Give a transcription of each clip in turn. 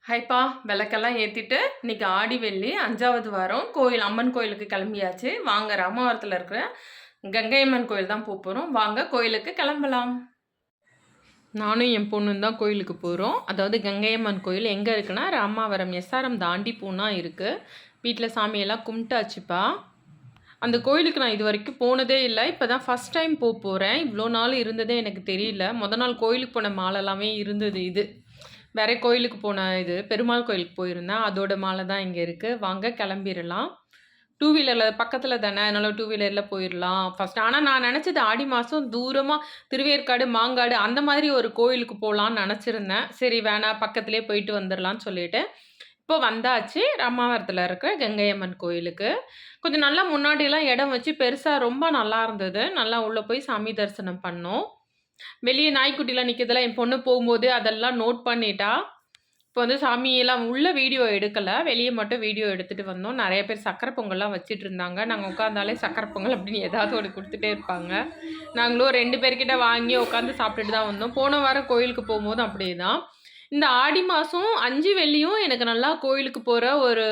ஹைப்பா, விளக்கெல்லாம் ஏற்றிட்டு இன்னைக்கு ஆடி வெள்ளி 5வது வாரம் கோயில் அம்மன் கோயிலுக்கு கிளம்பியாச்சு. வாங்க, ராமாவரத்தில் இருக்கிற கங்கை அம்மன் கோயில் தான் போகிறோம். வாங்க கோயிலுக்கு கிளம்பலாம். நானும் என் பொண்ணும் தான் கோயிலுக்கு போகிறோம். அதாவது கங்கை அம்மன் கோயில் எங்கே இருக்குன்னா ராமாவரம் எஸ்ஆர்எம் தாண்டி போனால் இருக்குது. வீட்டில் சாமியெல்லாம் கும்பிட்டாச்சுப்பா. அந்த கோயிலுக்கு நான் இது வரைக்கும் போனதே இல்லை. இப்போ தான் ஃபஸ்ட் டைம் போகிறேன். இவ்வளோ நாள் இருந்ததே எனக்கு தெரியல. நாள் கோயிலுக்கு போன மாலெல்லாமே இருந்தது. இது வேற கோயிலுக்கு போன இது பெருமாள் கோயிலுக்கு போயிருந்தேன். அதோட மாலை தான் இங்கே இருக்குது. வாங்க கிளம்பிடலாம். 2 வீலரில் பக்கத்தில் தானே, அதனால் 2 வீலரில் போயிடலாம் ஃபஸ்ட். ஆனால் நான் நினச்சது ஆடி மாதம் தூரமாக திருவேற்காடு மாங்காடு அந்த மாதிரி ஒரு கோயிலுக்கு போகலான்னு நினச்சிருந்தேன். சரி வேணாம், பக்கத்துலேயே போயிட்டு வந்துடலான்னு சொல்லிட்டு இப்போ வந்தாச்சு ராமாவரத்தில் இருக்கிற கங்கை அம்மன் கோயிலுக்கு. கொஞ்சம் நல்லா முன்னாடியெல்லாம் இடம் வச்சு பெருசாக ரொம்ப நல்லா இருந்தது. நல்லா உள்ளே போய் சாமி தரிசனம் பண்ணோம். வெளியே நாய்க்குட்டிலாம் நிற்கிறதெல்லாம் என் பொண்ணு போகும்போது அதெல்லாம் நோட் பண்ணிட்டா. இப்போ வந்து சாமியெல்லாம் உள்ள வீடியோ எடுக்கலை, வெளியே மட்டும் வீடியோ எடுத்துகிட்டு வந்தோம். நிறைய பேர் சக்கரை பொங்கல்லாம் வச்சுட்டு இருந்தாங்க. நாங்கள் உட்காந்தாலே சக்கரை பொங்கல் அப்படின்னு ஏதாவது ஒன்று கொடுத்துட்டே இருப்பாங்க. நாங்களும் 2 பேர்கிட்ட வாங்கி உட்காந்து சாப்பிட்டுட்டு தான் வந்தோம். போன வாரம் கோயிலுக்கு போகும்போது அப்படியே தான். இந்த ஆடி மாதம் 5 வெள்ளியும் எனக்கு நல்லா கோயிலுக்கு போகிற ஒரு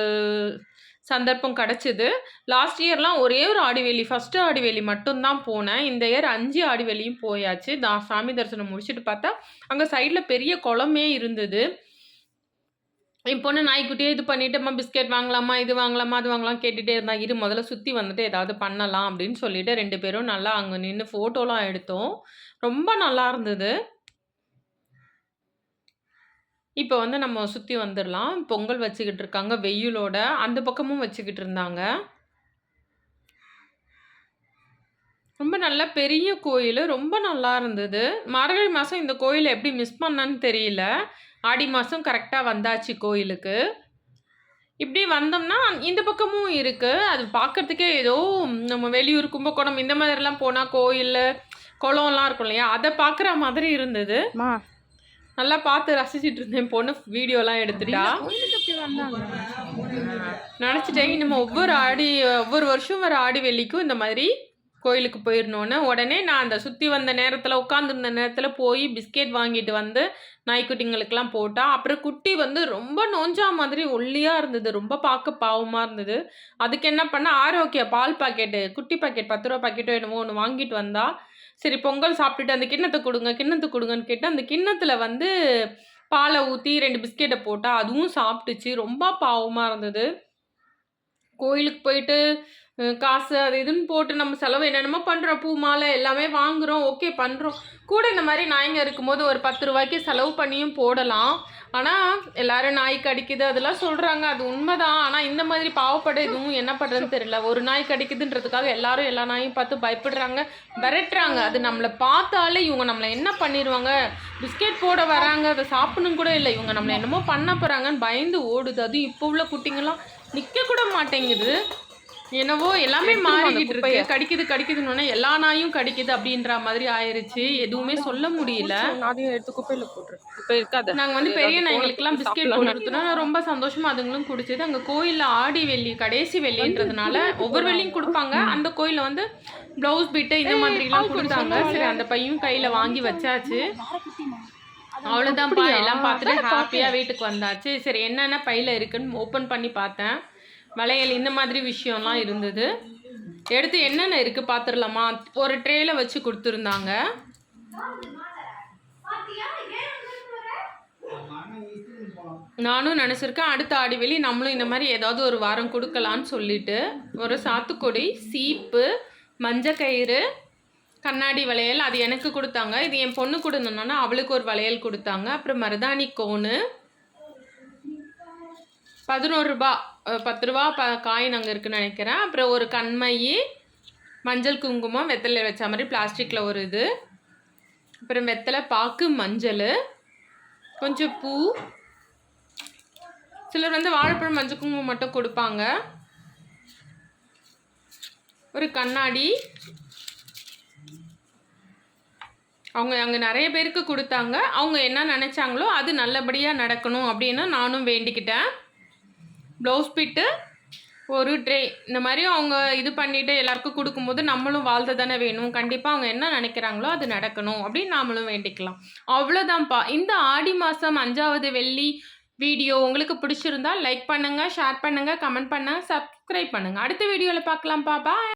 சந்தர்ப்பம் கிடச்சிது. லாஸ்ட் இயர்லாம் ஒரே ஒரு ஆடிவெள்ளி, ஃபஸ்ட்டு ஆடிவெள்ளி மட்டும்தான் போனேன். இந்த இயர் 5 ஆடிவெள்ளியும் போயாச்சு. சாமி தரிசனம் முடிச்சுட்டு பார்த்தா அங்கே சைடில் பெரிய குளமே இருந்தது. என் பொண்ணு நாய்க்குட்டியே இது பண்ணிவிட்டு பிஸ்கெட் வாங்கலாமா, இது வாங்கலாமா, அது வாங்கலாம் கேட்டுகிட்டே இருந்தா. இரு முதல்ல சுற்றி வந்துட்டு ஏதாவது பண்ணலாம் அப்படின்னு சொல்லிட்டு 2 பேரும் நல்லா அங்கே நின்று ஃபோட்டோலாம் எடுத்தோம். ரொம்ப நல்லா இருந்தது. இப்போ வந்து நம்ம சுற்றி வந்துடலாம். பொங்கல் வச்சுக்கிட்டு இருக்காங்க வெயிலோட. அந்த பக்கமும் வச்சுக்கிட்டு இருந்தாங்க. ரொம்ப நல்ல பெரிய கோயில். ரொம்ப நல்லா இருந்தது. மார்கழி மாதம் இந்த கோயிலை எப்படி மிஸ் பண்ணான்னு தெரியல. ஆடி மாதம் கரெக்டாக வந்தாச்சு கோயிலுக்கு. இப்படி வந்தோம்னா இந்த பக்கமும் இருக்குது. அது பார்க்குறதுக்கே ஏதோ நம்ம வெளியூர் கும்பகோணம் இந்த மாதிரிலாம் போனால் கோயில் குளம்லாம் இருக்கும் இல்லையா, அதை பார்க்குற மாதிரி இருந்தது. நல்லா பார்த்து ரசிச்சுட்டு இருந்தேன். பொண்ணு வீடியோலாம் எடுத்துட்டா. நினச்சிட்டேன் நம்ம ஒவ்வொரு வருஷம் வர ஆடி வெள்ளிக்கும் இந்த மாதிரி கோயிலுக்கு போயிடணுன்னு. உடனே நான் அந்த சுற்றி வந்த நேரத்தில் உட்காந்துருந்த நேரத்தில் போய் பிஸ்கெட் வாங்கிட்டு வந்து நாய்க்குட்டிங்களுக்கெல்லாம் போட்டால். அப்புறம் குட்டி வந்து ரொம்ப நோஞ்சா மாதிரி ஒல்லியாக இருந்தது. ரொம்ப பார்க்க பாவமாக இருந்தது. அதுக்கு என்ன பண்ண, ஆரோக்கிய பால் பாக்கெட்டு, குட்டி பாக்கெட் 10 ரூபா பாக்கெட்டோ என்னமோ ஒன்று வாங்கிட்டு வந்தா. சரி பொங்கல் சாப்பிட்டுட்டு அந்த கிண்ணத்தை கொடுங்கன்னு கேட்டு அந்த கிண்ணத்தில் வந்து பாலை ஊற்றி 2 பிஸ்கெட்டை போட்டால் அதுவும் சாப்பிட்டுச்சு. ரொம்ப பாவமாக இருந்தது. கோயிலுக்கு போயிட்டு காசு அது இதுன்னு போட்டு நம்ம செலவு என்னென்னமோ பண்ணுறோம். பூ மாலை எல்லாமே வாங்குகிறோம், ஓகே பண்ணுறோம். கூட இந்த மாதிரி நாய்ங்க இருக்கும்போது ஒரு 10 ரூபாய்க்கு செலவு பண்ணியும் போடலாம். ஆனால் எல்லோரும் நாய் கடிக்குது அதெல்லாம் சொல்கிறாங்க, அது உண்மைதான். ஆனால் இந்த மாதிரி பாவப்பட எதுவும் என்ன பண்ணுறதுன்னு தெரியல. ஒரு நாய் கடிக்குதுன்றதுக்காக எல்லாரும் எல்லா நாயும் பார்த்து பயப்படுறாங்க, விரட்டுறாங்க. அது நம்மளை பார்த்தாலே இவங்க நம்மளை என்ன பண்ணிடுவாங்க, பிஸ்கெட் போட வராங்க, அதை சாப்பிடணும் கூட இல்லை, இவங்க நம்மளை என்னமோ பண்ண போகிறாங்கன்னு பயந்து ஓடுது. அதுவும் இப்போ உள்ள குட்டிங்கெல்லாம் நிற்க கூட மாட்டேங்குது. என்னவோ எல்லாமே மாறிக்கிட்டு இருக்கு. கடிக்குதுன்னு எல்லா நாயும் கடிக்குது அப்படின்ற மாதிரி ஆயிருச்சு. எதுவுமே சொல்ல முடியல. அதையும் எடுத்து குப்பையில போட்டுரு. இப்போ இருக்காது. நாங்கள் வந்து பெரிய நாய்களுக்கெல்லாம் பிஸ்கெட் போட்டுருந்தோம்னா ரொம்ப சந்தோஷமா அதுங்களும் குடிச்சது. அங்கே கோயிலில் ஆடி வெள்ளி கடைசி வெள்ளின்றதுனால ஒவ்வொரு வெள்ளியும் கொடுப்பாங்க. அந்த கோயிலில் வந்து ப்ளவுஸ் பீட்டு இந்த மாதிரிலாம் கொடுத்தாங்க. சரி அந்த பையும் கையில் வாங்கி வச்சாச்சு. அவ்வளோதான்ப்பா. எல்லாம் பார்த்துட்டு ஹாப்பியாக வீட்டுக்கு வந்தாச்சு. சரி என்னென்ன பையில் இருக்குன்னு ஓப்பன் பண்ணி பார்த்தேன். வளையல் இந்த மாதிரி விஷயம்லாம் இருந்தது. எடுத்து என்னென்ன இருக்குது பார்த்துடலாமா. ஒரு ட்ரேயில் வச்சு கொடுத்துருந்தாங்க. நானும் நினச்சிருக்கேன் அடுத்த ஆடிவெளி நம்மளும் இந்த மாதிரி ஏதாவது ஒரு வாரம் கொடுக்கலான்னு சொல்லிட்டு ஒரு சாத்துக்கொடி, சீப்பு, மஞ்சக்கயிறு, கண்ணாடி வளையல் அது எனக்கு கொடுத்தாங்க. இது என் பொண்ணு கொடுத்தோன்னா அவளுக்கு ஒரு வளையல் கொடுத்தாங்க. அப்புறம் மருதாணி கோனு 11 ரூபா, 10 ரூபா காயின் அங்கே இருக்குன்னு நினைக்கிறேன். அப்புறம் ஒரு கண்மை, மஞ்சள் குங்குமம், வெத்தலை வச்ச மாதிரி பிளாஸ்டிக்கில் ஒரு இது, அப்புறம் வெத்தலை பாக்கு, மஞ்சள், கொஞ்சம் பூ, சிலர் வந்து வாழைப்பழம் மஞ்சள் குங்குமம் மட்டும் கொடுப்பாங்க, ஒரு கண்ணாடி. அவங்க அங்கே நிறைய பேருக்கு கொடுத்தாங்க. அவங்க என்ன நினச்சாங்களோ அது நல்லபடியாக நடக்கணும் அப்படின்னு நானும் வேண்டிக்கிட்டேன். ப்ளவுஸ் பிட்டு ஒரு ட்ரே இந்த மாதிரி அவங்க இது பண்ணிட்டு எல்லாருக்கும் கொடுக்கும்போது நம்மளும் வாழ்த்து தானே வேணும். கண்டிப்பாக அவங்க என்ன நினைக்கிறாங்களோ அது நடக்கணும் அப்படின்னு நாமளும் வேண்டிக்கலாம். அவ்வளோதான்ப்பா. இந்த ஆடி மாதம் 5வது வெள்ளி வீடியோ உங்களுக்கு பிடிச்சிருந்தா லைக் பண்ணுங்கள், ஷேர் பண்ணுங்கள், கமெண்ட் பண்ணுங்கள், சப்ஸ்கிரைப் பண்ணுங்கள். அடுத்த வீடியோவில் பார்க்கலாம்ப்பா. பாய்.